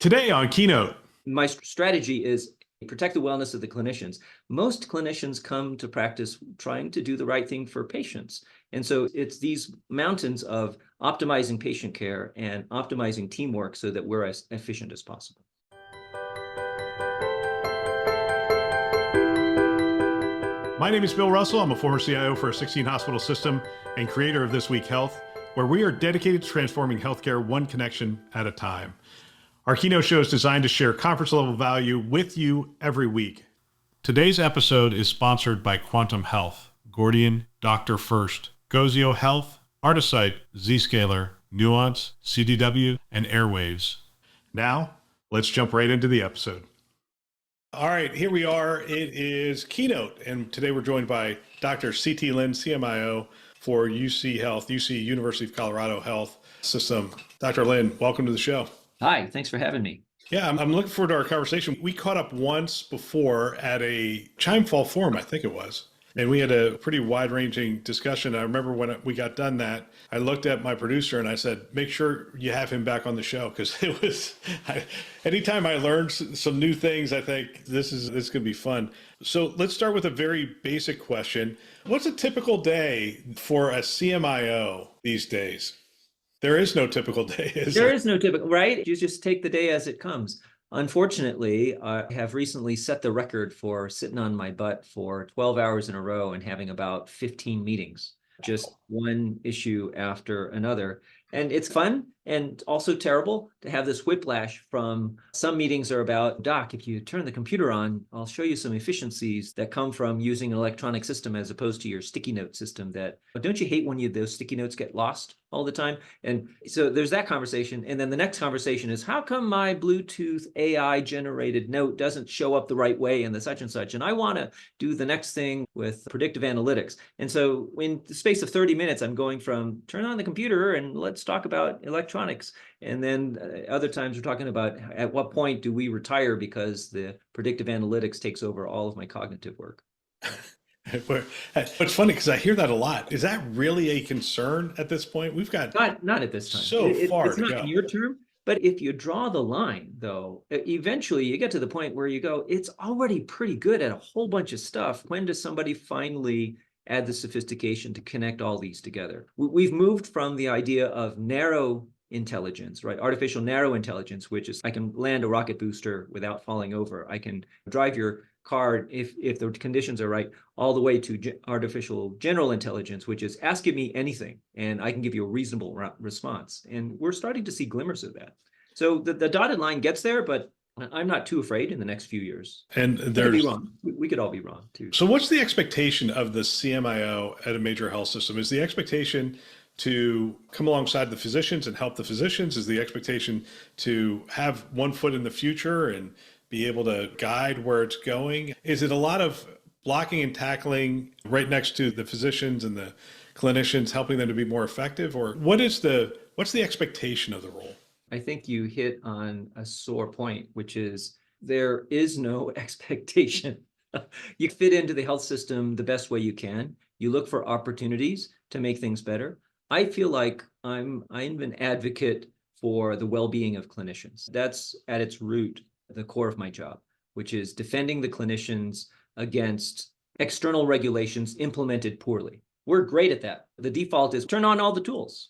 Today on Keynote. My strategy is protect the wellness of the clinicians. Most clinicians come to practice trying to do the right thing for patients. And so it's these mountains of optimizing patient care and optimizing teamwork so that we're as efficient as possible. My name is Bill Russell. I'm a former CIO for a 16-hospital system and creator of This Week Health, where we are dedicated to transforming healthcare one connection at a time. Our Keynote show is designed to share conference-level value with you every week. Today's episode is sponsored by Quantum Health, Gordian, Dr. First, Gozio Health, Artisight, Zscaler, Nuance, CDW, and Airwaves. Now, let's jump right into the episode. All right, here we are. It is Keynote, and today we're joined by Dr. C.T. Lin, CMIO for UC Health, UC University of Colorado Health System. Dr. Lin, welcome to the show. Hi, thanks for having me. Yeah, I'm looking forward to our conversation. We caught up once before at a Chimefall Forum, I think it was, and we had a pretty wide-ranging discussion. I remember when we got done that, I looked at my producer and I said, make sure you have him back on the show, because it was, anytime I learned some new things, I think this going to be fun. So let's start with a very basic question. What's a typical day for a CMIO these days? There is no typical day, is there? There is no typical, right? You just take the day as it comes. Unfortunately, I have recently set the record for sitting on my butt for 12 hours in a row and having about 15 meetings, just one issue after another. And it's fun and also terrible to have this whiplash from some meetings are about, Doc, if you turn the computer on, I'll show you some efficiencies that come from using an electronic system as opposed to your sticky note system that, don't you hate when those sticky notes get lost all the time? And so there's that conversation. And then the next conversation is, how come my Bluetooth AI generated note doesn't show up the right way in the such and such? And I want to do the next thing with predictive analytics. And so in the space of 30 minutes, I'm going from turn on the computer and let's talk about electronics. And then other times we're talking about at what point do we retire because the predictive analytics takes over all of my cognitive work. It's funny because I hear that a lot. Is that really a concern at this point? We've got not at this time. So far it's to not go. Near term, but if you draw the line, though, eventually you get to the point where you go, it's already pretty good at a whole bunch of stuff. When does somebody finally add the sophistication to connect all these together? We've moved from the idea of narrow intelligence, right? Artificial narrow intelligence, which is I can land a rocket booster without falling over. I can drive your car if the conditions are right, all the way to artificial general intelligence, which is ask me anything and I can give you a reasonable response. And we're starting to see glimmers of that. So the dotted line gets there, but I'm not too afraid in the next few years. And there's be wrong. We could all be wrong too. So what's the expectation of the CMIO at a major health system? Is the expectation to come alongside the physicians and help the physicians? Is the expectation to have one foot in the future and be able to guide where it's going? Is it a lot of blocking and tackling right next to the physicians and the clinicians, helping them to be more effective? Or what's the expectation of the role? I think you hit on a sore point, which is there is no expectation. You fit into the health system the best way you can. You look for opportunities to make things better. I feel like I'm an advocate for the well-being of clinicians. That's at its root, the core of my job, which is defending the clinicians against external regulations implemented poorly. We're great at that. The default is turn on all the tools.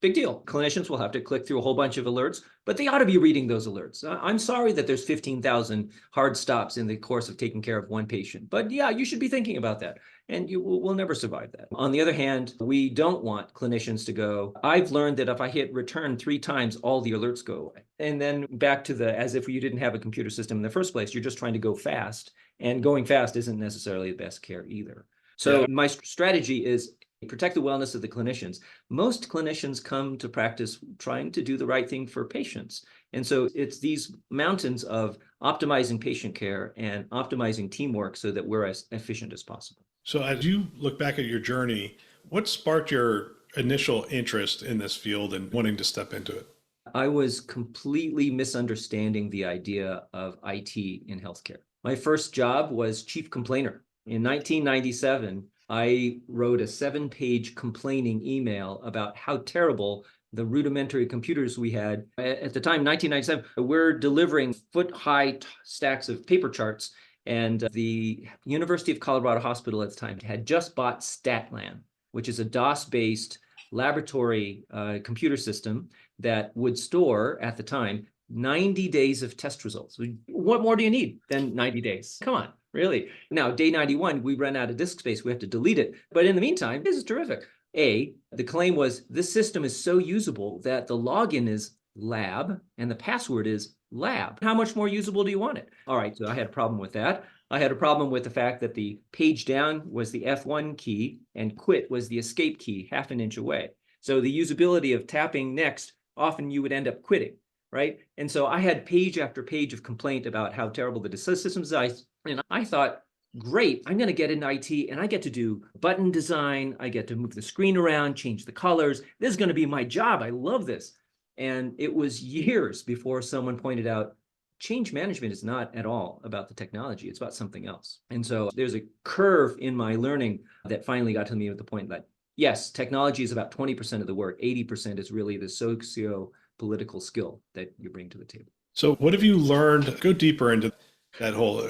Big deal. Clinicians will have to click through a whole bunch of alerts, but they ought to be reading those alerts. I'm sorry that there's 15,000 hard stops in the course of taking care of one patient, but yeah, you should be thinking about that. And we'll never survive that. On the other hand, we don't want clinicians to go, I've learned that if I hit return 3 times, all the alerts go away. And then back to as if you didn't have a computer system in the first place, you're just trying to go fast. And going fast isn't necessarily the best care either. So my strategy is protect the wellness of the clinicians. Most clinicians come to practice trying to do the right thing for patients. And so it's these mountains of optimizing patient care and optimizing teamwork so that we're as efficient as possible. So as you look back at your journey, what sparked your initial interest in this field and wanting to step into it? I was completely misunderstanding the idea of IT in healthcare. My first job was chief complainer. In 1997, I wrote a 7-page complaining email about how terrible the rudimentary computers we had. At the time, 1997, we're delivering foot-high stacks of paper charts. And the University of Colorado Hospital at the time had just bought Statlan, which is a DOS-based laboratory computer system that would store, at the time, 90 days of test results. What more do you need than 90 days? Come on, really. Now, day 91, we ran out of disk space. We have to delete it. But in the meantime, this is terrific. The claim was this system is so usable that the login is lab and the password is lab. How much more usable do you want it? All right, so I had a problem with that. I had a problem with the fact that the page down was the F1 key and quit was the escape key half an inch away. So the usability of tapping next, often you would end up quitting, right? And so I had page after page of complaint about how terrible the systems are. And I thought, great, I'm going to get into IT and I get to do button design. I get to move the screen around, change the colors. This is going to be my job. I love this. And it was years before someone pointed out, change management is not at all about the technology. It's about something else. And so there's a curve in my learning that finally got to me at the point that, yes, technology is about 20% of the work. 80% is really the socio-political skill that you bring to the table. So what have you learned? Go deeper into that whole,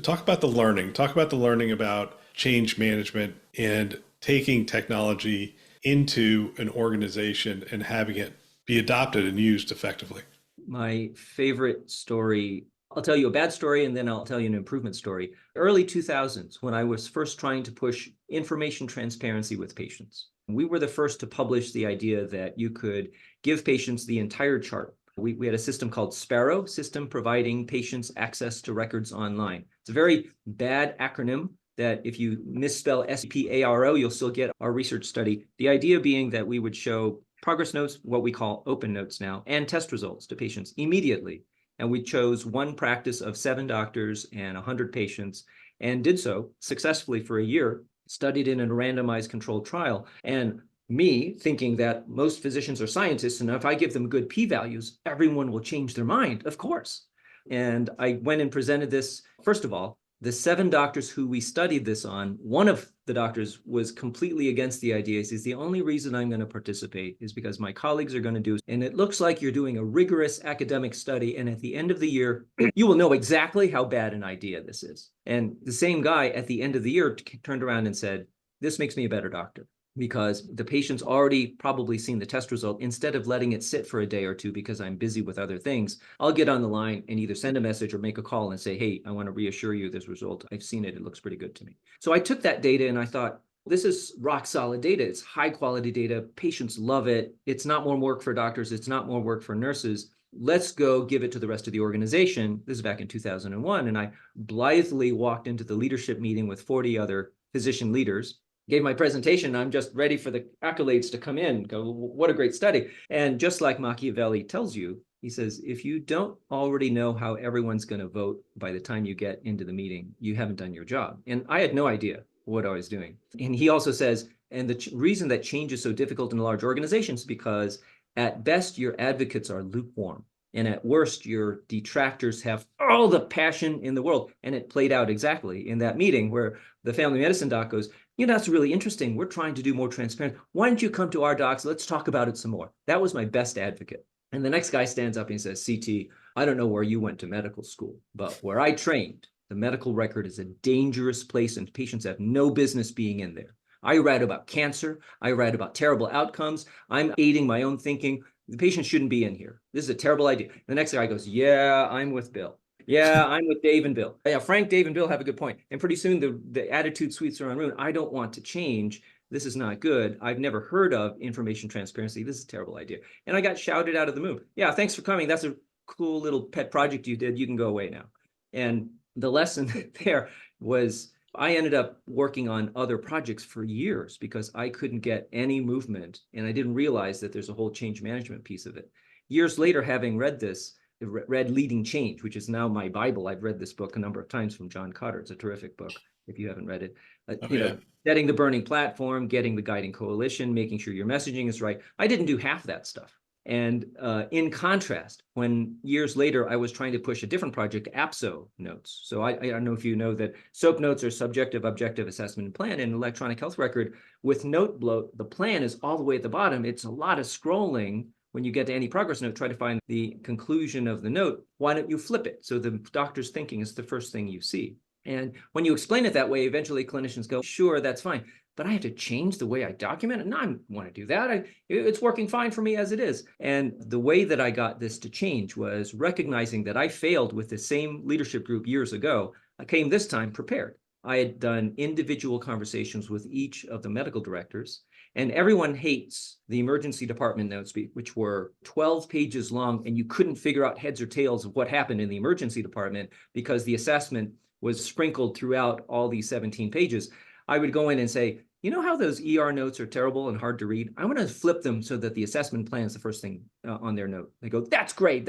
talk about the learning about change management and taking technology into an organization and having it be adopted and used effectively. My favorite story, I'll tell you a bad story and then I'll tell you an improvement story. Early 2000s, when I was first trying to push information transparency with patients, we were the first to publish the idea that you could give patients the entire chart. We had a system called Sparrow, system providing patients access to records online. It's a very bad acronym that if you misspell SPARO, you'll still get our research study. The idea being that we would show progress notes, what we call open notes now, and test results to patients immediately. And we chose one practice of 7 doctors and 100 patients and did so successfully for a year, studied in a randomized controlled trial. And me thinking that most physicians are scientists, and if I give them good p-values, everyone will change their mind, of course. And I went and presented this. First of all, the 7 doctors who we studied this on, one of the doctors was completely against the idea. He says, the only reason I'm going to participate is because my colleagues are going to do it. And it looks like you're doing a rigorous academic study. And at the end of the year, you will know exactly how bad an idea this is. And the same guy at the end of the year turned around and said, this makes me a better doctor, because the patient's already probably seen the test result. Instead of letting it sit for a day or two because I'm busy with other things, I'll get on the line and either send a message or make a call and say, hey, I want to reassure you this result. I've seen it. It looks pretty good to me. So I took that data and I thought, this is rock solid data. It's high quality data. Patients love it. It's not more work for doctors. It's not more work for nurses. Let's go give it to the rest of the organization. This is back in 2001. And I blithely walked into the leadership meeting with 40 other physician leaders, gave my presentation. I'm just ready for the accolades to come in. Go, what a great study. And just like Machiavelli tells you, he says, if you don't already know how everyone's going to vote by the time you get into the meeting, you haven't done your job. And I had no idea what I was doing. And he also says, and the reason that change is so difficult in large organizations is because at best, your advocates are lukewarm. And at worst, your detractors have all the passion in the world. And it played out exactly in that meeting where the family medicine doc goes, you know, that's really interesting. We're trying to do more transparent. Why don't you come to our docs? Let's talk about it some more. That was my best advocate. And the next guy stands up and he says, CT, I don't know where you went to medical school, but where I trained, the medical record is a dangerous place and patients have no business being in there. I read about cancer. I read about terrible outcomes. I'm aiding my own thinking. The patient shouldn't be in here. This is a terrible idea. The next guy goes, yeah, I'm with Bill. Yeah, I'm with Dave and Bill. Yeah, Frank, Dave, and Bill have a good point. And pretty soon the attitude suites are on room. I don't want to change. This is not good. I've never heard of information transparency. This is a terrible idea. And I got shouted out of the room. Yeah, thanks for coming. That's a cool little pet project you did. You can go away now. And the lesson there was I ended up working on other projects for years because I couldn't get any movement. And I didn't realize that there's a whole change management piece of it. Years later, having read this, read Leading Change, which is now my Bible. I've read this book a number of times from John Cotter. It's a terrific book if you haven't read it. Setting the burning platform, getting the guiding coalition, making sure your messaging is right. I didn't do half that stuff. And in contrast, when years later I was trying to push a different project, APSO notes. So I don't know if you know that SOAP notes are subjective, objective assessment and plan in electronic health record. With note bloat, the plan is all the way at the bottom. It's a lot of scrolling. When you get to any progress note, try to find the conclusion of the note. Why don't you flip it? So the doctor's thinking is the first thing you see. And when you explain it that way, eventually clinicians go, sure, that's fine. But I have to change the way I document it. No, I want to do that. It's working fine for me as it is. And the way that I got this to change was recognizing that I failed with the same leadership group years ago. I came this time prepared. I had done individual conversations with each of the medical directors. And everyone hates the emergency department notes, which were 12 pages long, and you couldn't figure out heads or tails of what happened in the emergency department because the assessment was sprinkled throughout all these 17 pages. I would go in and say, you know how those ER notes are terrible and hard to read? I want to flip them so that the assessment plan is the first thing on their note. They go, that's great.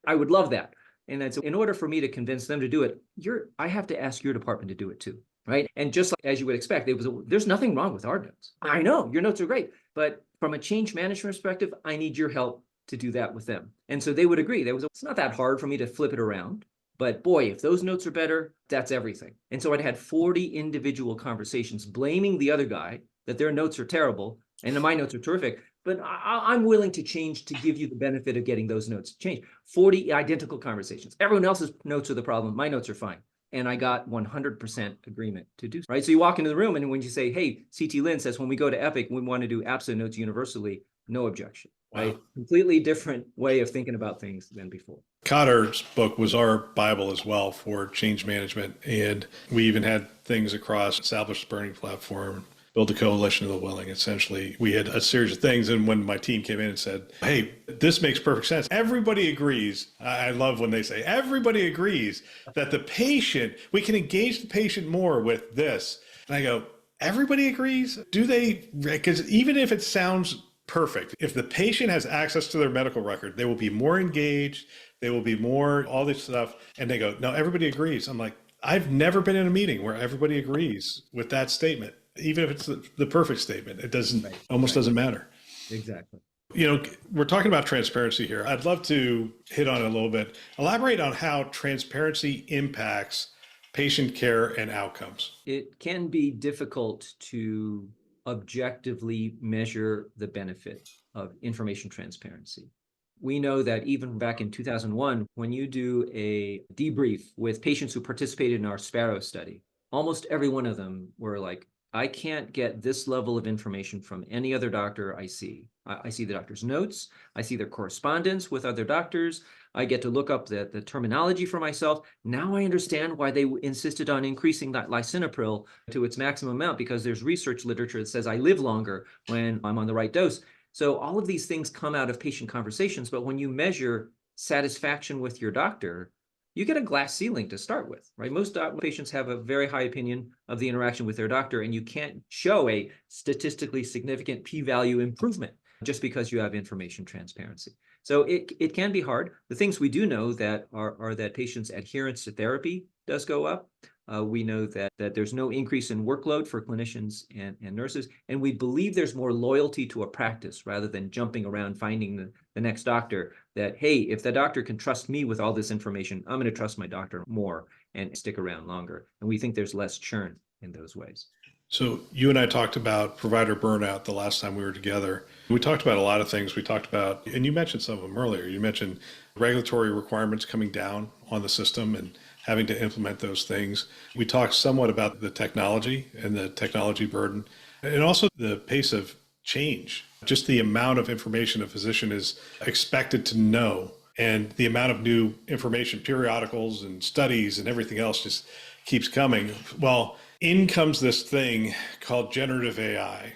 I would love that. And that's, in order for me to convince them to do it, I have to ask your department to do it too. Right. And just like as you would expect, there's nothing wrong with our notes. I know your notes are great, but from a change management perspective, I need your help to do that with them. And so they would agree. It's not that hard for me to flip it around, but boy, if those notes are better, that's everything. And so I'd had 40 individual conversations blaming the other guy that their notes are terrible and my notes are terrific, but I'm willing to change to give you the benefit of getting those notes changed. 40 identical conversations. Everyone else's notes are the problem. My notes are fine. And I got 100% agreement to do so, right? So you walk into the room and when you say, hey, CT Lynn says, when we go to Epic, we want to do APSO notes universally, no objection, right? Wow. Completely different way of thinking about things than before. Cotter's book was our Bible as well for change management. And we even had things across established burning platform, build a coalition of the willing. Essentially, we had a series of things. And when my team came in and said, hey, this makes perfect sense. Everybody agrees. I love when they say everybody agrees that we can engage the patient more with this. And I go, everybody agrees? Do they? Because even if it sounds perfect, if the patient has access to their medical record, they will be more engaged. They will be more, all this stuff. And they go, no, everybody agrees. I'm like, I've never been in a meeting where everybody agrees with that statement. Even if it's the perfect statement, it doesn't doesn't matter. Exactly. You know, we're talking about transparency here. I'd love to hit on it a little bit. Elaborate on how transparency impacts patient care and outcomes. It can be difficult to objectively measure the benefit of information transparency. We know that even back in 2001, when you do a debrief with patients who participated in our Sparrow study, almost every one of them were like, I can't get this level of information from any other doctor I see. I see the doctor's notes. I see their correspondence with other doctors. I get to look up the terminology for myself. Now I understand why they insisted on increasing that lisinopril to its maximum amount, because there's research literature that says I live longer when I'm on the right dose. So all of these things come out of patient conversations, but when you measure satisfaction with your doctor, you get a glass ceiling to start with, right? Most patients have a very high opinion of the interaction with their doctor, and you can't show a statistically significant p-value improvement just because you have information transparency. So it can be hard. The things we do know that are that patients' adherence to therapy does go up. We know that there's no increase in workload for clinicians and nurses, and we believe there's more loyalty to a practice rather than jumping around finding the next doctor. That, hey, if the doctor can trust me with all this information, I'm going to trust my doctor more and stick around longer. And we think there's less churn in those ways. So you and I talked about provider burnout the last time we were together. We talked about a lot of things. We talked about, and you mentioned some of them earlier. You mentioned regulatory requirements coming down on the system and having to implement those things. We talked somewhat about the technology and the technology burden, and also the pace of change, just the amount of information a physician is expected to know, and the amount of new information, periodicals and studies and everything else just keeps coming. Well, in comes this thing called generative AI.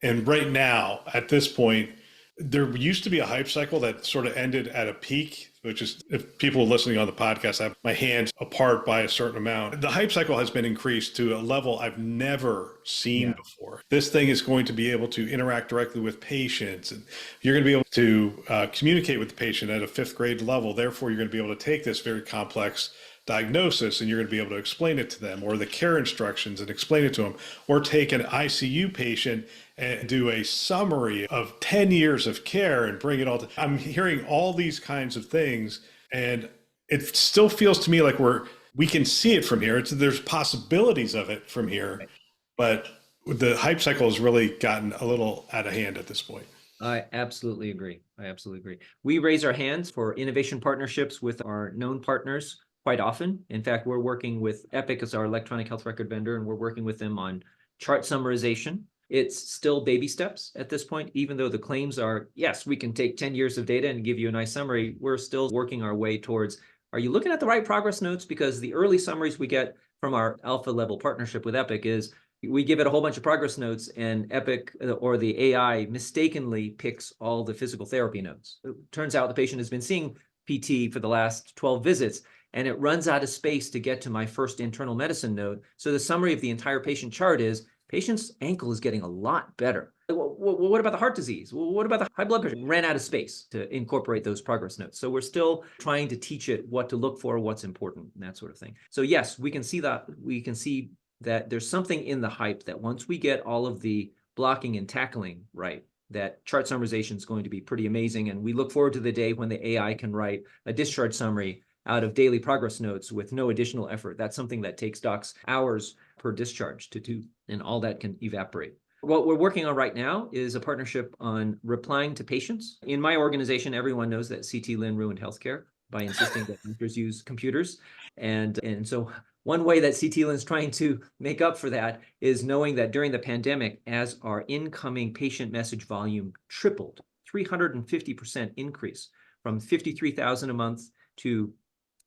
And right now, at this point, there used to be a hype cycle that sort of ended at a peak, which is, if people are listening on the podcast, I have my hands apart by a certain amount. The hype cycle has been increased to a level I've never seen before. This thing is going to be able to interact directly with patients, and you're going to be able to communicate with the patient at a fifth grade level. Therefore, you're going to be able to take this very complex diagnosis and you're going to be able to explain it to them, or the care instructions and explain it to them, or take an ICU patient and do a summary of 10 years of care and bring it all to. I'm hearing all these kinds of things, and it still feels to me like we can see it from here. There's possibilities of it from here, but the hype cycle has really gotten a little out of hand at this point. I absolutely agree. I absolutely agree. We raise our hands for innovation partnerships with our known partners quite often. In fact, we're working with Epic as our electronic health record vendor, and we're working with them on chart summarization. It's still baby steps at this point, even though the claims are, yes, we can take 10 years of data and give you a nice summary. We're still working our way towards, are you looking at the right progress notes? Because the early summaries we get from our alpha level partnership with Epic is, we give it a whole bunch of progress notes, and Epic or the AI mistakenly picks all the physical therapy notes. It turns out the patient has been seeing PT for the last 12 visits, and it runs out of space to get to my first internal medicine note. So the summary of the entire patient chart is, patient's ankle is getting a lot better. What about the heart disease? What about the high blood pressure? Ran out of space to incorporate those progress notes. So we're still trying to teach it what to look for, what's important, and that sort of thing. So yes, we can see that. We can see that there's something in the hype that once we get all of the blocking and tackling right, that chart summarization is going to be pretty amazing. And we look forward to the day when the AI can write a discharge summary out of daily progress notes with no additional effort. That's something that takes docs hours per discharge to do, and all that can evaporate. What we're working on right now is a partnership on replying to patients. In my organization, everyone knows that CT Lin ruined healthcare by insisting that doctors use computers. And so one way that CT Lin is trying to make up for that is knowing that during the pandemic, as our incoming patient message volume tripled, 350% increase from 53,000 a month to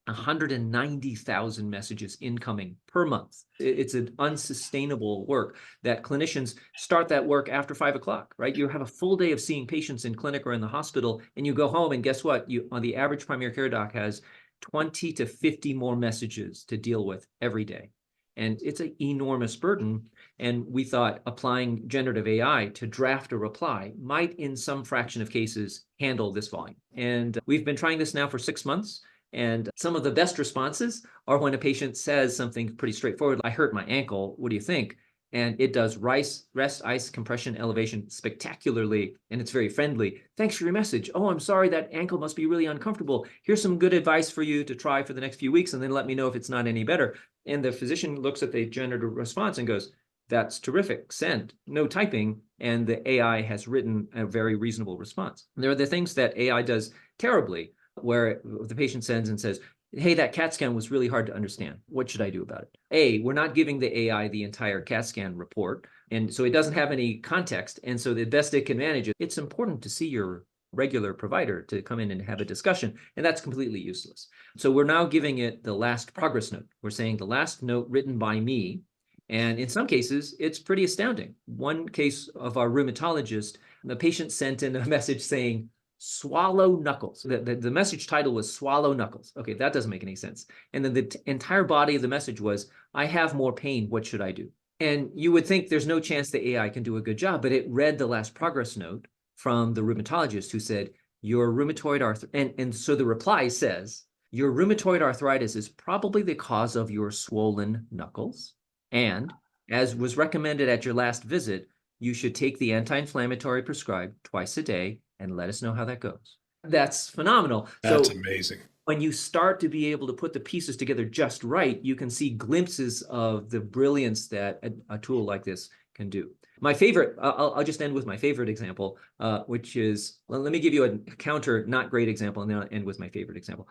190,000 messages incoming per month. It's an unsustainable work that clinicians start that work after 5 o'clock, right? You have a full day of seeing patients in clinic or in the hospital, and you go home, and guess what? On the average primary care doc has 20 to 50 more messages to deal with every day. And it's an enormous burden. And we thought applying generative AI to draft a reply might, in some fraction of cases, handle this volume. And we've been trying this now for 6 months. And some of the best responses are when a patient says something pretty straightforward, I hurt my ankle, what do you think? And it does rest, ice, compression, elevation spectacularly, and it's very friendly. Thanks for your message. Oh, I'm sorry, that ankle must be really uncomfortable. Here's some good advice for you to try for the next few weeks, and then let me know if it's not any better. And the physician looks at the generative response and goes, that's terrific, send, no typing, and the AI has written a very reasonable response. There are the things that AI does terribly, where the patient sends and says, hey, that CAT scan was really hard to understand. What should I do about it? We're not giving the AI the entire CAT scan report, and so it doesn't have any context. And so the best it can manage it, it's important to see your regular provider to come in and have a discussion, and that's completely useless. So we're now giving it the last progress note. We're saying the last note written by me, and in some cases, it's pretty astounding. One case of our rheumatologist, the patient sent in a message saying, swallow knuckles. The message title was swallow knuckles. Okay, that doesn't make any sense. And then the entire body of the message was, I have more pain, what should I do? And you would think there's no chance the AI can do a good job, but it read the last progress note from the rheumatologist who said, your rheumatoid arthritis, and so the reply says, your rheumatoid arthritis is probably the cause of your swollen knuckles. And as was recommended at your last visit, you should take the anti-inflammatory prescribed twice a day and let us know how that goes. That's phenomenal. That's amazing. When you start to be able to put the pieces together just right, you can see glimpses of the brilliance that a tool like this can do. My favorite, I'll just end with my favorite example, which is, well, let me give you a counter, not great example, and then I'll end with my favorite example.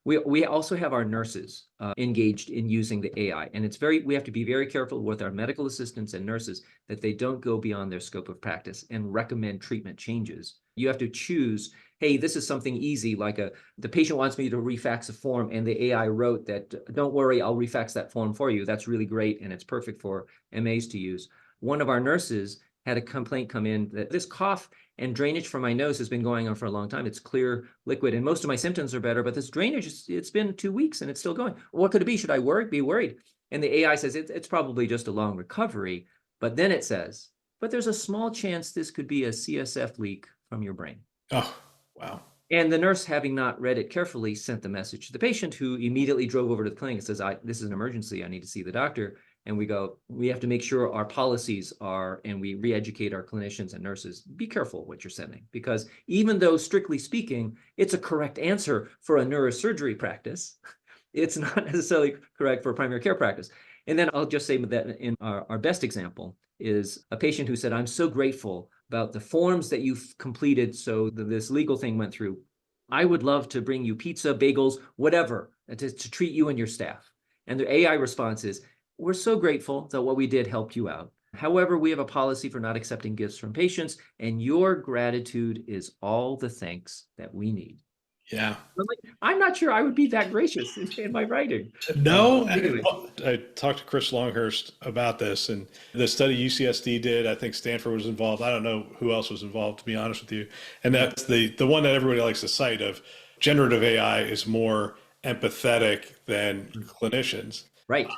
We also have our nurses engaged in using the AI, and we have to be very careful with our medical assistants and nurses that they don't go beyond their scope of practice and recommend treatment changes. You have to choose, hey, this is something easy, like the patient wants me to refax a form, and the AI wrote that, don't worry, I'll refax that form for you. That's really great, and it's perfect for MAs to use. One of our nurses had a complaint come in that this cough and drainage from my nose has been going on for a long time. It's clear liquid, and most of my symptoms are better, but this drainage, it's been 2 weeks and it's still going. What could it be? Should I be worried? And the AI says it's probably just a long recovery, but then it says, but there's a small chance this could be a CSF leak from your brain. Oh, wow. And the nurse, having not read it carefully, sent the message to the patient, who immediately drove over to the clinic and says, this is an emergency. I need to see the doctor. And we go, we have to make sure our policies are, and we re-educate our clinicians and nurses, be careful what you're sending. Because even though strictly speaking, it's a correct answer for a neurosurgery practice, it's not necessarily correct for a primary care practice. And then I'll just say that in our best example is a patient who said, I'm so grateful about the forms that you've completed so that this legal thing went through. I would love to bring you pizza, bagels, whatever, to treat you and your staff. And the AI response is, we're so grateful that what we did helped you out. However, we have a policy for not accepting gifts from patients, and your gratitude is all the thanks that we need. Yeah. I'm not sure I would be that gracious in my writing. No, Anyway. I talked to Chris Longhurst about this, and the study UCSD did. I think Stanford was involved. I don't know who else was involved, to be honest with you. And that's the one that everybody likes to cite of generative AI is more empathetic than clinicians. Right.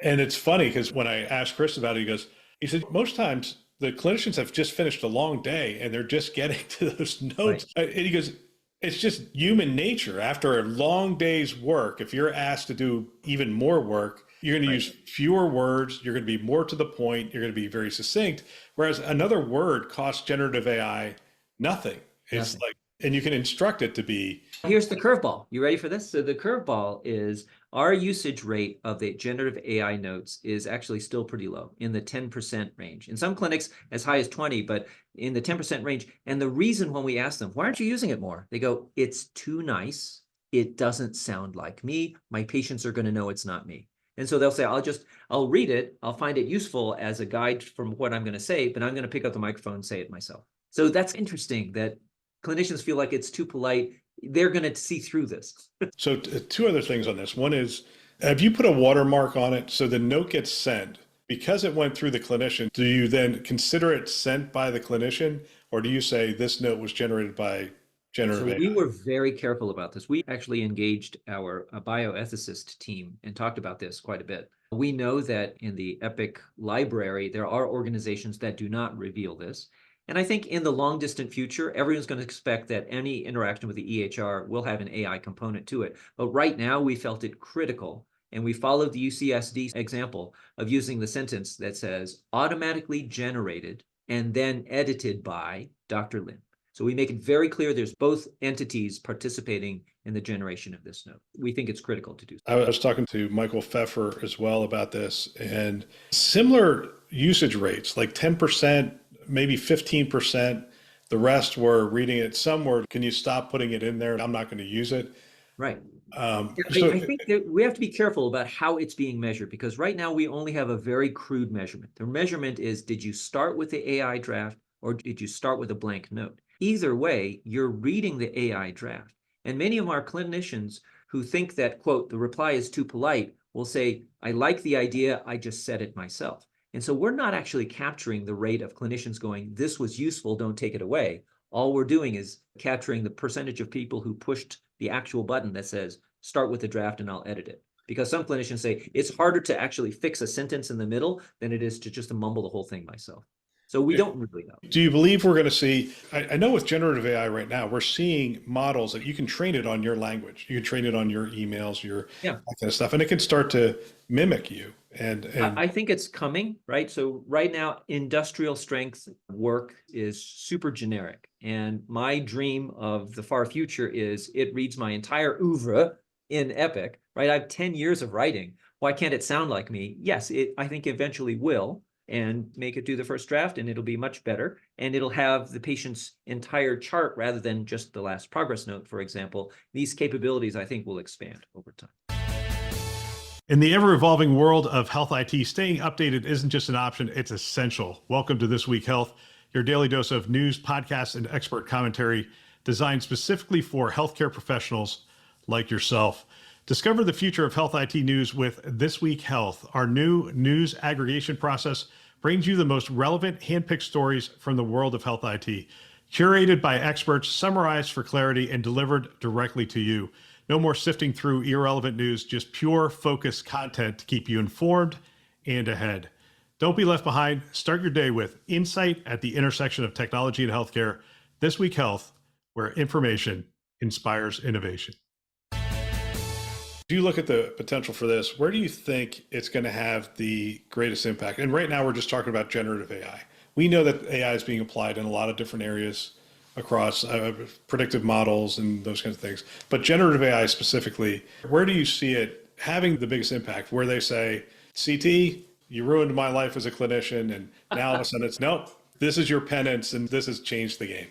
And it's funny because when I asked Chris about it, he said, most times the clinicians have just finished a long day and they're just getting to those notes. Right. And he goes, it's just human nature. After a long day's work, if you're asked to do even more work, you're going to use fewer words. You're going to be more to the point. You're going to be very succinct. Whereas another word costs generative AI nothing. It's like, and you can instruct it to be. Here's the curveball. You ready for this? So the curveball is our usage rate of the generative AI notes is actually still pretty low, in the 10% range. In some clinics, as high as 20, but in the 10% range. And the reason when we ask them, why aren't you using it more? They go, it's too nice. It doesn't sound like me. My patients are going to know it's not me. And so they'll say, I'll read it. I'll find it useful as a guide from what I'm going to say, but I'm going to pick up the microphone and say it myself. So that's interesting that clinicians feel like it's too polite. They're going to see through this. So two other things on this. One is, have you put a watermark on it so the note gets sent? Because it went through the clinician, do you then consider it sent by the clinician, or do you say this note was generated by generative AI? So we were very careful about this. We actually engaged our bioethicist team and talked about this quite a bit. We know that in the EPIC library, there are organizations that do not reveal this. And I think in the long distant future, everyone's going to expect that any interaction with the EHR will have an AI component to it. But right now, we felt it critical. And we followed the UCSD example of using the sentence that says automatically generated and then edited by Dr. Lin. So we make it very clear there's both entities participating in the generation of this note. We think it's critical to do so. I was talking to Michael Pfeffer as well about this, and similar usage rates, like 10%, maybe 15%. The rest were reading it. Some were, can you stop putting it in there? I'm not going to use it. Right. I think that we have to be careful about how it's being measured, because right now we only have a very crude measurement. The measurement is, did you start with the AI draft or did you start with a blank note? Either way, you're reading the AI draft. And many of our clinicians who think that, quote, the reply is too polite will say, I like the idea, I just said it myself. And so we're not actually capturing the rate of clinicians going, this was useful, don't take it away. All we're doing is capturing the percentage of people who pushed the actual button that says, start with the draft and I'll edit it. Because some clinicians say it's harder to actually fix a sentence in the middle than it is to just mumble the whole thing myself. So we don't really know. Do you believe we're going to see, I know with generative AI right now, we're seeing models that you can train it on your language. You can train it on your emails, that kind of stuff, and it can start to mimic you. And I think it's coming, right? So right now, industrial strength work is super generic. And my dream of the far future is it reads my entire oeuvre in EPIC, right? I have 10 years of writing. Why can't it sound like me? Yes, I think eventually will, and make it do the first draft, and it'll be much better. And it'll have the patient's entire chart rather than just the last progress note, for example. These capabilities, I think, will expand over time. In the ever-evolving world of health IT, staying updated isn't just an option, it's essential. Welcome to This Week Health, your daily dose of news, podcasts, and expert commentary designed specifically for healthcare professionals like yourself. Discover the future of health IT news with This Week Health. Our new news aggregation process brings you the most relevant handpicked stories from the world of health IT, curated by experts, summarized for clarity, and delivered directly to you. No more sifting through irrelevant news, just pure focused content to keep you informed and ahead. Don't be left behind. Start your day with insight at the intersection of technology and healthcare. This Week Health, where information inspires innovation. Do you look at the potential for this? Where do you think it's going to have the greatest impact? And right now, we're just talking about generative AI. We know that AI is being applied in a lot of different areas across predictive models and those kinds of things. But generative AI specifically, where do you see it having the biggest impact? Where they say, CT, you ruined my life as a clinician, and now all of a sudden it's, nope, this is your penance, and this has changed the game.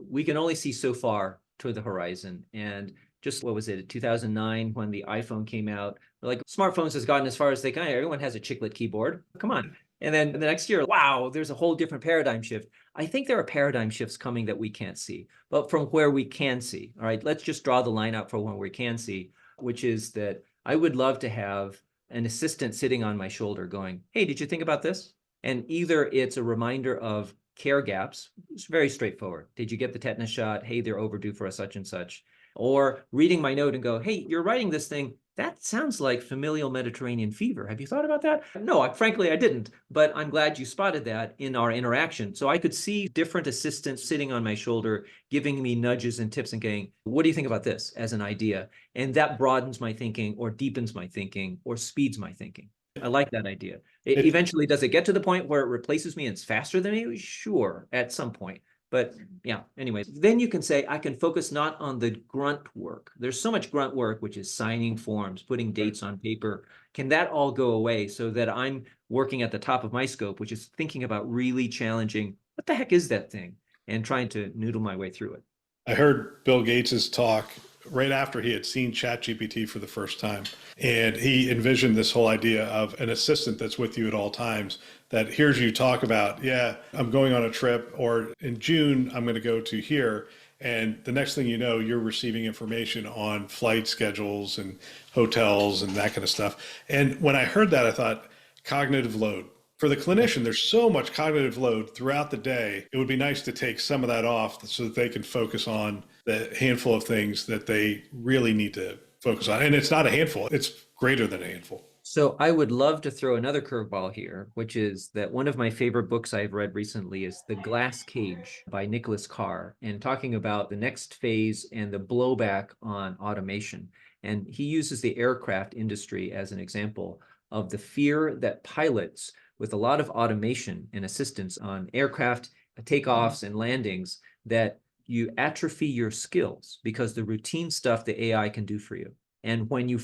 We can only see so far toward the horizon. And just what was it, 2009 when the iPhone came out, like smartphones has gotten as far as they can. Everyone has a chiclet keyboard. Come on. And then the next year, wow, there's a whole different paradigm shift. I think there are paradigm shifts coming that we can't see, but from where we can see, all right, let's just draw the line out for when we can see, which is that I would love to have an assistant sitting on my shoulder going, hey, did you think about this? And either it's a reminder of care gaps, it's very straightforward. Did you get the tetanus shot? Hey, they're overdue for a such and such. Or reading my note and go, hey, you're writing this thing. That sounds like familial Mediterranean fever. Have you thought about that? No, frankly, I didn't, but I'm glad you spotted that in our interaction. So I could see different assistants sitting on my shoulder, giving me nudges and tips and going, what do you think about this as an idea? And that broadens my thinking or deepens my thinking or speeds my thinking. I like that idea. Eventually, does it get to the point where it replaces me and it's faster than me? Sure, at some point. But yeah, anyways, then you can say, I can focus not on the grunt work. There's so much grunt work, which is signing forms, putting dates on paper. Can that all go away so that I'm working at the top of my scope, which is thinking about really challenging, what the heck is that thing? And trying to noodle my way through it. I heard Bill Gates's talk right after he had seen ChatGPT for the first time. And he envisioned this whole idea of an assistant that's with you at all times, that hears you talk about, yeah, I'm going on a trip, or in June, I'm going to go to here. And the next thing you know, you're receiving information on flight schedules and hotels and that kind of stuff. And when I heard that, I thought, cognitive load. For the clinician, there's so much cognitive load throughout the day. It would be nice to take some of that off so that they can focus on the handful of things that they really need to focus on. And it's not a handful, it's greater than a handful. So I would love to throw another curveball here, which is that one of my favorite books I've read recently is The Glass Cage by Nicholas Carr, and talking about the next phase and the blowback on automation. And he uses the aircraft industry as an example of the fear that pilots with a lot of automation and assistance on aircraft takeoffs and landings, that you atrophy your skills because the routine stuff the AI can do for you. And when you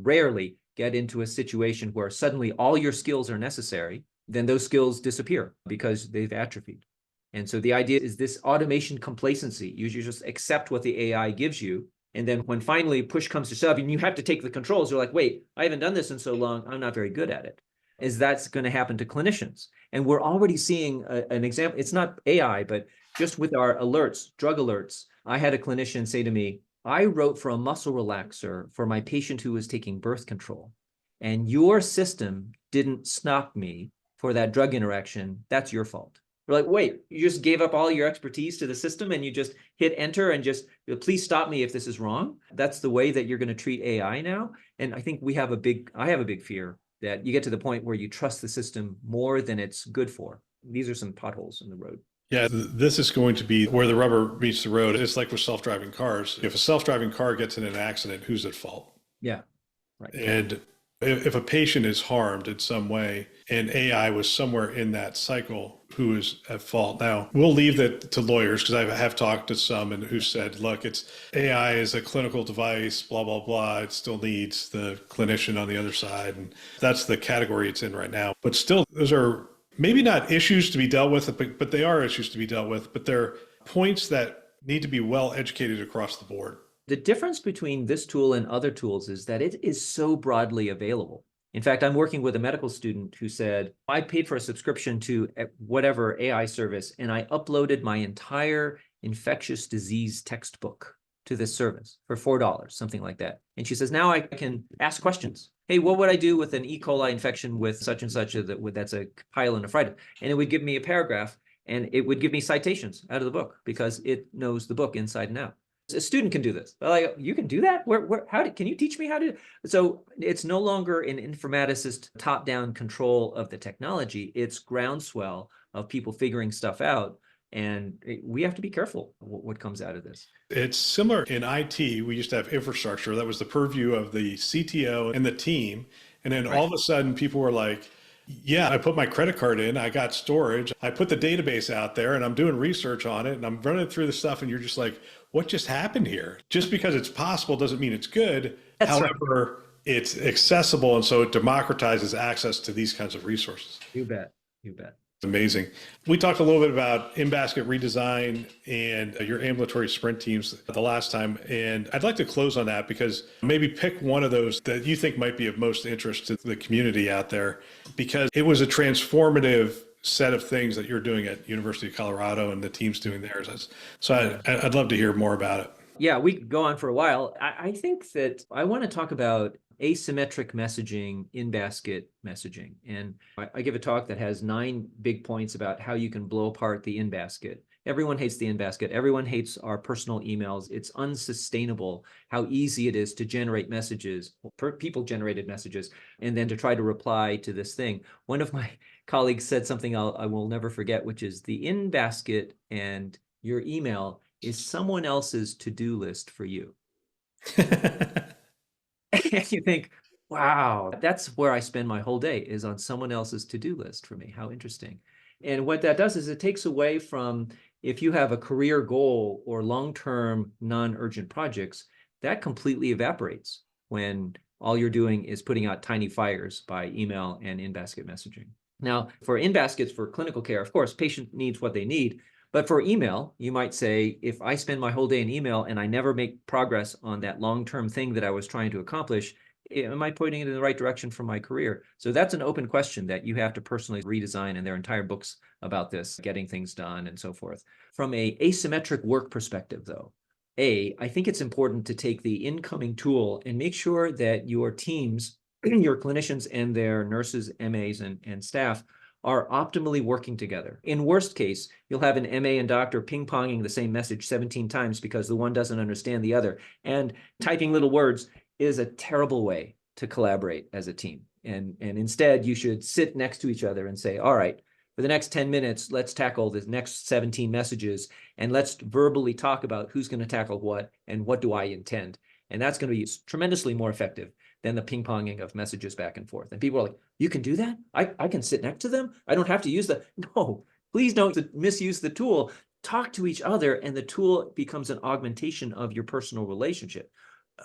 rarely get into a situation where suddenly all your skills are necessary, then those skills disappear because they've atrophied. And so the idea is this automation complacency. You just accept what the AI gives you. And then when finally push comes to shove and you have to take the controls, you're like, wait, I haven't done this in so long, I'm not very good at it. Is that's going to happen to clinicians. And we're already seeing an example. It's not AI, but just with our alerts, drug alerts. I had a clinician say to me, I wrote for a muscle relaxer for my patient who was taking birth control, and your system didn't stop me for that drug interaction. That's your fault. We're like, wait, you just gave up all your expertise to the system and you just hit enter and just, please stop me if this is wrong. That's the way that you're going to treat AI now. And I think I have a big fear that you get to the point where you trust the system more than it's good for. These are some potholes in the road. Yeah, this is going to be where the rubber meets the road. It's like with self-driving cars. If a self-driving car gets in an accident, who's at fault? Yeah, right. And if a patient is harmed in some way and AI was somewhere in that cycle, who is at fault? Now, we'll leave that to lawyers, because I have talked to some and who said, look, it's AI is a clinical device, blah, blah, blah. It still needs the clinician on the other side. And that's the category it's in right now. But still, those are maybe not issues to be dealt with, but they are issues to be dealt with. But they're points that need to be well educated across the board. The difference between this tool and other tools is that it is so broadly available. In fact, I'm working with a medical student who said, I paid for a subscription to whatever AI service, and I uploaded my entire infectious disease textbook to this service for $4, something like that. And she says, now I can ask questions. Hey, what would I do with an E. coli infection with such and such that's a pyelonephritis? And it would give me a paragraph, and it would give me citations out of the book because it knows the book inside and out. A student can do this. Like, you can do that? Can you teach me how to? So it's no longer an informaticist top-down control of the technology. It's groundswell of people figuring stuff out. And we have to be careful what comes out of this. It's similar in IT. We used to have infrastructure that was the purview of the CTO and the team. And then all Right. of a sudden, people were like, yeah, I put my credit card in, I got storage, I put the database out there, and I'm doing research on it, and I'm running through the stuff. And you're just like, what just happened here? Just because it's possible doesn't mean it's good. That's right. However, it's accessible. And so it democratizes access to these kinds of resources. You bet. You bet. Amazing. We talked a little bit about in-basket redesign and your ambulatory sprint teams the last time. And I'd like to close on that because maybe pick one of those that you think might be of most interest to the community out there, because it was a transformative set of things that you're doing at University of Colorado and the team's doing theirs. So I'd love to hear more about it. Yeah, we could go on for a while. I think that I want to talk about asymmetric messaging, in-basket messaging. And I give a talk that has 9 big points about how you can blow apart the in-basket. Everyone hates the in-basket. Everyone hates our personal emails. It's unsustainable how easy it is to generate messages, people-generated messages, and then to try to reply to this thing. One of my colleagues said something I will never forget, which is the in-basket and your email is someone else's to-do list for you. And you think, wow, that's where I spend my whole day, is on someone else's to-do list for me. How interesting. And what that does is it takes away from, if you have a career goal or long-term non-urgent projects, that completely evaporates when all you're doing is putting out tiny fires by email and in-basket messaging. Now, for in-baskets for clinical care, of course, patient needs what they need. But for email, you might say, if I spend my whole day in email and I never make progress on that long-term thing that I was trying to accomplish, am I pointing it in the right direction for my career? So that's an open question that you have to personally redesign, and there are entire books about this, getting things done and so forth. From a asymmetric work perspective, though, I think it's important to take the incoming tool and make sure that your teams, your clinicians and their nurses, MAs, and staff are optimally working together. In worst case, you'll have an MA and doctor ping-ponging the same message 17 times because the one doesn't understand the other. And typing little words is a terrible way to collaborate as a team. And instead, you should sit next to each other and say, all right, for the next 10 minutes, let's tackle the next 17 messages, and let's verbally talk about who's going to tackle what and what do I intend. And that's going to be tremendously more effective than the ping-ponging of messages back and forth. And people are like, you can do that? I can sit next to them? I don't have to use the... No, please don't misuse the tool. Talk to each other, and the tool becomes an augmentation of your personal relationship.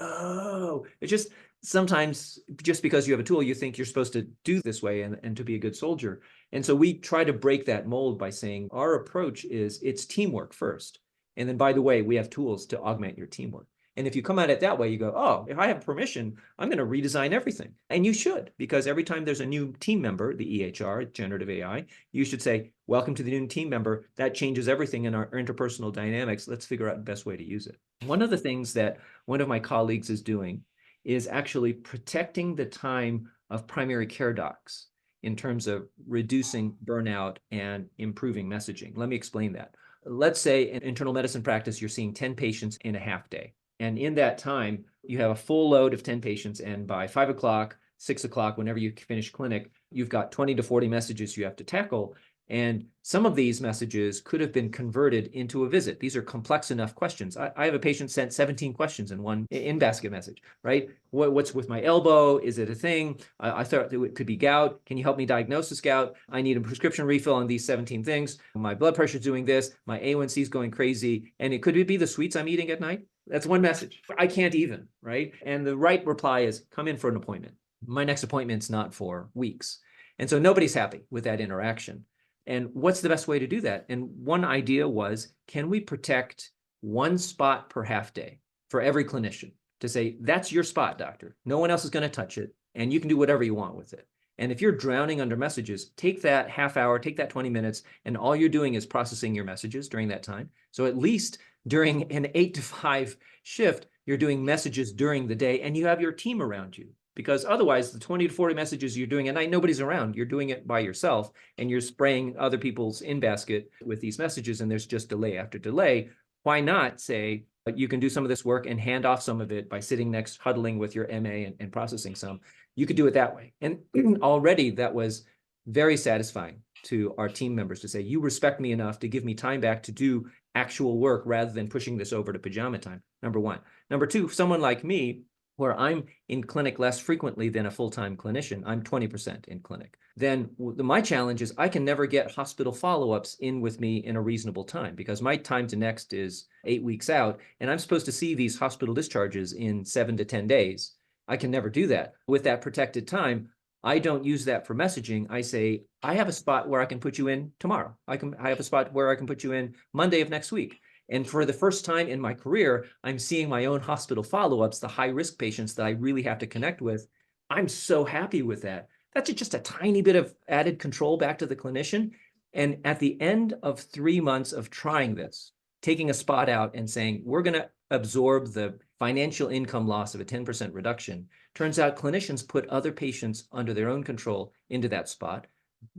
Oh, it's just sometimes just because you have a tool, you think you're supposed to do this way and to be a good soldier. And so we try to break that mold by saying our approach is it's teamwork first. And then, by the way, we have tools to augment your teamwork. And if you come at it that way, you go, oh, if I have permission, I'm going to redesign everything. And you should, because every time there's a new team member, the EHR, generative AI, you should say, welcome to the new team member. That changes everything in our interpersonal dynamics. Let's figure out the best way to use it. One of the things that one of my colleagues is doing is actually protecting the time of primary care docs in terms of reducing burnout and improving messaging. Let me explain that. Let's say in internal medicine practice, you're seeing 10 patients in a half day. And in that time, you have a full load of 10 patients. And by 5 o'clock, 6 o'clock, whenever you finish clinic, you've got 20 to 40 messages you have to tackle. And some of these messages could have been converted into a visit. These are complex enough questions. I have a patient sent 17 questions in one in-basket message, right? What's with my elbow? Is it a thing? I thought it could be gout. Can you help me diagnose this gout? I need a prescription refill on these 17 things. My blood pressure's doing this. My A1C is going crazy. And it could be the sweets I'm eating at night. That's one message. I can't even, right? And the right reply is come in for an appointment. My next appointment's not for weeks. And so nobody's happy with that interaction. And what's the best way to do that? And one idea was, can we protect one spot per half day for every clinician to say, that's your spot, doctor. No one else is going to touch it, and you can do whatever you want with it. And if you're drowning under messages, take that half hour, take that 20 minutes, and all you're doing is processing your messages during that time. So at least during an 8 to 5 shift, you're doing messages during the day, and you have your team around you. Because otherwise, the 20 to 40 messages you're doing at night, nobody's around. You're doing it by yourself, and you're spraying other people's in-basket with these messages, and there's just delay after delay. Why not say, you can do some of this work and hand off some of it by sitting next, huddling with your MA and processing some? You could do it that way. And already that was very satisfying to our team members to say, you respect me enough to give me time back to do actual work rather than pushing this over to pajama time, number one. Number two, someone like me, where I'm in clinic less frequently than a full-time clinician, I'm 20% in clinic, then my challenge is I can never get hospital follow-ups in with me in a reasonable time because my time to next is 8 weeks out, and I'm supposed to see these hospital discharges in 7 to 10 days. I can never do that. With that protected time, I don't use that for messaging. I say, I have a spot where I can put you in tomorrow. I have a spot where I can put you in Monday of next week. And for the first time in my career, I'm seeing my own hospital follow-ups, the high-risk patients that I really have to connect with. I'm so happy with that. That's just a tiny bit of added control back to the clinician. And at the end of 3 months of trying this, taking a spot out and saying, we're going to absorb the financial income loss of a 10% reduction, turns out clinicians put other patients under their own control into that spot,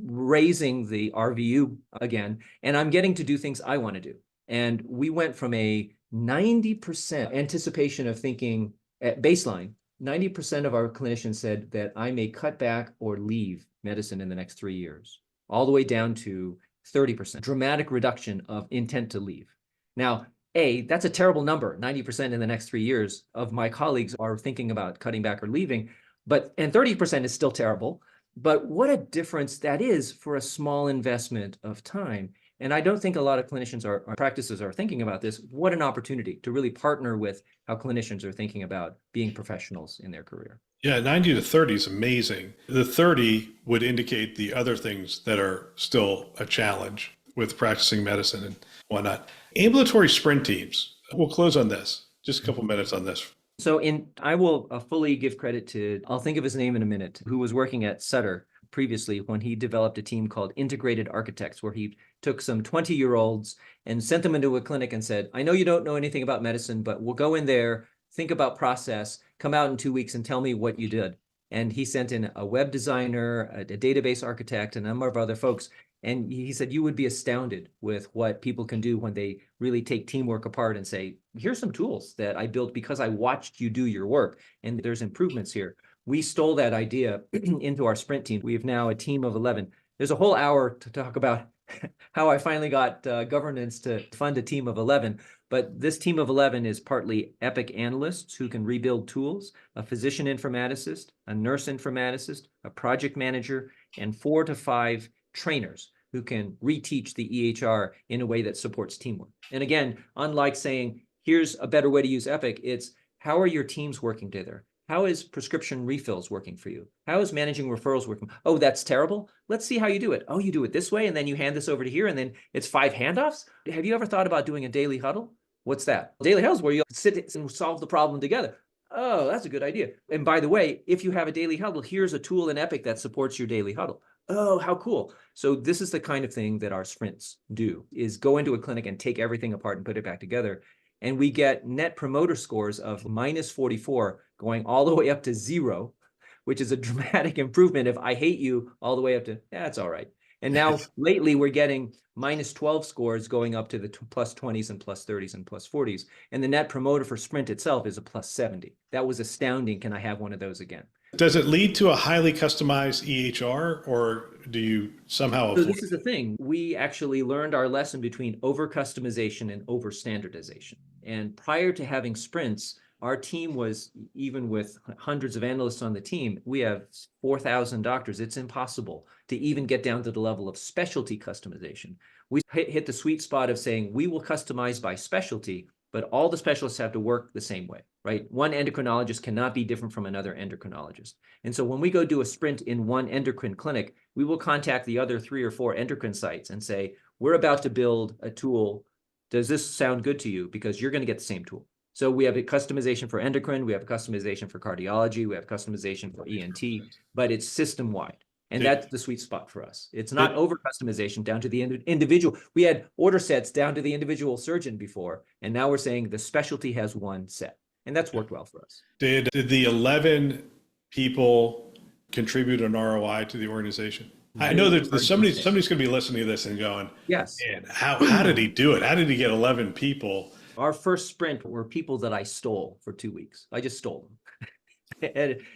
raising the RVU again, and I'm getting to do things I want to do. And we went from a 90% anticipation of thinking at baseline, 90% of our clinicians said that I may cut back or leave medicine in the next 3 years, all the way down to 30%, dramatic reduction of intent to leave. Now, that's a terrible number. 90% in the next 3 years of my colleagues are thinking about cutting back or leaving, and 30% is still terrible. But what a difference that is for a small investment of time. And I don't think a lot of clinicians or practices are thinking about this. What an opportunity to really partner with how clinicians are thinking about being professionals in their career. Yeah, 90 to 30 is amazing. The 30 would indicate the other things that are still a challenge with practicing medicine and whatnot. Ambulatory sprint teams. We'll close on this. Just a couple minutes on this. So I will fully give credit to, I'll think of his name in a minute, who was working at Sutter previously when he developed a team called Integrated Architects, where he took some 20-year-olds and sent them into a clinic and said, I know you don't know anything about medicine, but we'll go in there, think about process, come out in 2 weeks and tell me what you did. And he sent in a web designer, a database architect, and a number of other folks. And he said, you would be astounded with what people can do when they really take teamwork apart and say, here's some tools that I built because I watched you do your work, and there's improvements here. We stole that idea into our sprint team. We have now a team of 11. There's a whole hour to talk about how I finally got governance to fund a team of 11. But this team of 11 is partly Epic analysts who can rebuild tools, a physician informaticist, a nurse informaticist, a project manager, and 4 to 5 trainers who can reteach the EHR in a way that supports teamwork. And again, unlike saying, here's a better way to use Epic, it's how are your teams working together? How is prescription refills working for you? How is managing referrals working? Oh, that's terrible. Let's see how you do it. Oh, you do it this way, and then you hand this over to here, and then it's 5 handoffs? Have you ever thought about doing a daily huddle? What's that? Daily huddle is where you sit and solve the problem together. Oh, that's a good idea. And by the way, if you have a daily huddle, here's a tool in Epic that supports your daily huddle. Oh, how cool. So this is the kind of thing that our sprints do, is go into a clinic and take everything apart and put it back together. And we get net promoter scores of -44 going all the way up to 0, which is a dramatic improvement. If I hate you, all the way up to, that's all right. And now lately we're getting -12 scores going up to the +20s and +30s and +40s. And the net promoter for sprint itself is a +70. That was astounding. Can I have one of those again? Does it lead to a highly customized EHR, or do you somehow So avoid this is the thing. We actually learned our lesson between over-customization and over-standardization. And prior to having sprints, our team was, even with hundreds of analysts on the team, we have 4,000 doctors. It's impossible to even get down to the level of specialty customization. We hit the sweet spot of saying we will customize by specialty, but all the specialists have to work the same way, right? One endocrinologist cannot be different from another endocrinologist. And so when we go do a sprint in one endocrine clinic, we will contact the other 3 or 4 endocrine sites and say, we're about to build a tool. Does this sound good to you? Because you're going to get the same tool. So we have a customization for endocrine, we have a customization for cardiology, we have customization for ENT, but it's system-wide. And that's the sweet spot for us. It's not over customization down to the individual. We had order sets down to the individual surgeon before, and now we're saying the specialty has one set. And that's worked well for us. Did the 11 people contribute an ROI to the organization? I know that somebody's going to be listening to this and going, yes, man, how did he do it? How did he get 11 people? Our first sprint were people that I stole for 2 weeks. I just stole them.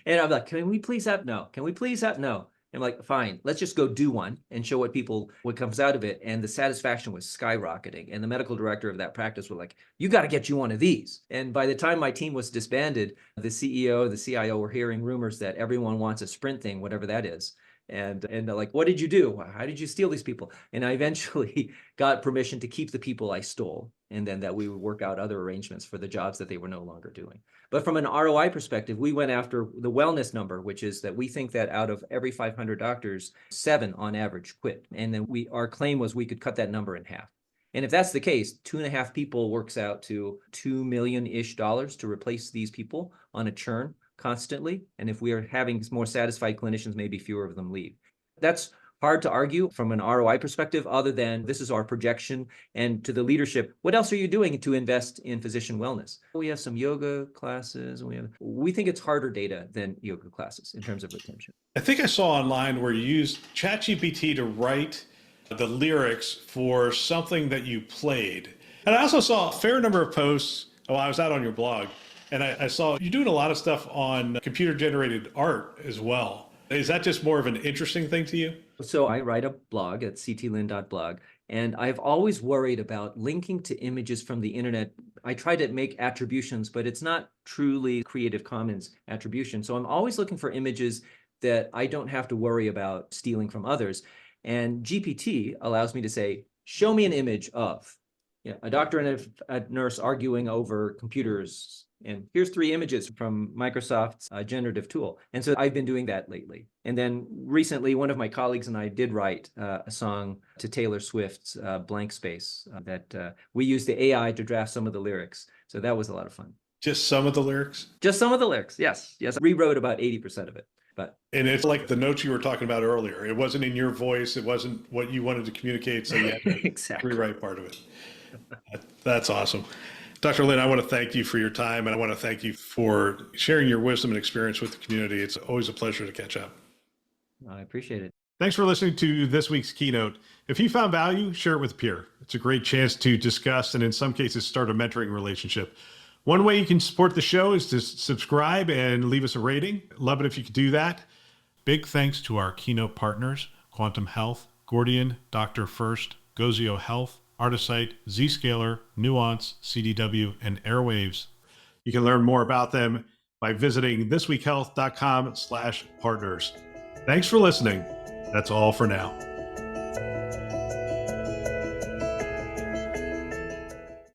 and I'm like, can we please have no? Can we please have no? I'm like, fine, let's just go do one and show what comes out of it. And the satisfaction was skyrocketing. And the medical director of that practice was like, you got to get you one of these. And by the time my team was disbanded, the CEO, the CIO were hearing rumors that everyone wants a Sprint thing, whatever that is. And they're like, what did you do? How did you steal these people? And I eventually got permission to keep the people I stole, and then that we would work out other arrangements for the jobs that they were no longer doing. But from an ROI perspective, we went after the wellness number, which is that we think that out of every 500 doctors, 7 on average quit. And then our claim was we could cut that number in half. And if that's the case, 2.5 people works out to $2 million-ish to replace these people on a churn constantly. And if we are having more satisfied clinicians, maybe fewer of them leave. That's hard to argue from an ROI perspective, other than this is our projection. And to the leadership, what else are you doing to invest in physician wellness? We have some yoga classes. We think it's harder data than yoga classes in terms of retention. I think I saw online where you used ChatGPT to write the lyrics for something that you played. And I also saw a fair number of posts while I was out on your blog. And I saw you doing a lot of stuff on computer-generated art as well. Is that just more of an interesting thing to you? So I write a blog at ctlin.blog, and I've always worried about linking to images from the internet. I try to make attributions, but it's not truly Creative Commons attribution. So I'm always looking for images that I don't have to worry about stealing from others. And GPT allows me to say, show me an image of a doctor and a nurse arguing over computers. And here's 3 images from Microsoft's generative tool. And so I've been doing that lately. And then recently, one of my colleagues and I did write a song to Taylor Swift's Blank Space that we used the AI to draft some of the lyrics. So that was a lot of fun. Just some of the lyrics? Just some of the lyrics, yes. Yes, I rewrote about 80% of it. And it's like the notes you were talking about earlier. It wasn't in your voice. It wasn't what you wanted to communicate. So you had to exactly. rewrite part of it. That's awesome. Dr. Lin, I want to thank you for your time, and I want to thank you for sharing your wisdom and experience with the community. It's always a pleasure to catch up. I appreciate it. Thanks for listening to this week's Keynote. If you found value, share it with a peer. It's a great chance to discuss and in some cases start a mentoring relationship. One way you can support the show is to subscribe and leave us a rating. Love it if you could do that. Big thanks to our Keynote partners, Quantum Health, Gordian, Dr. First, Gozio Health, Artisight, Zscaler, Nuance, CDW, and Airwaves. You can learn more about them by visiting thisweekhealth.com/partners. Thanks for listening. That's all for now.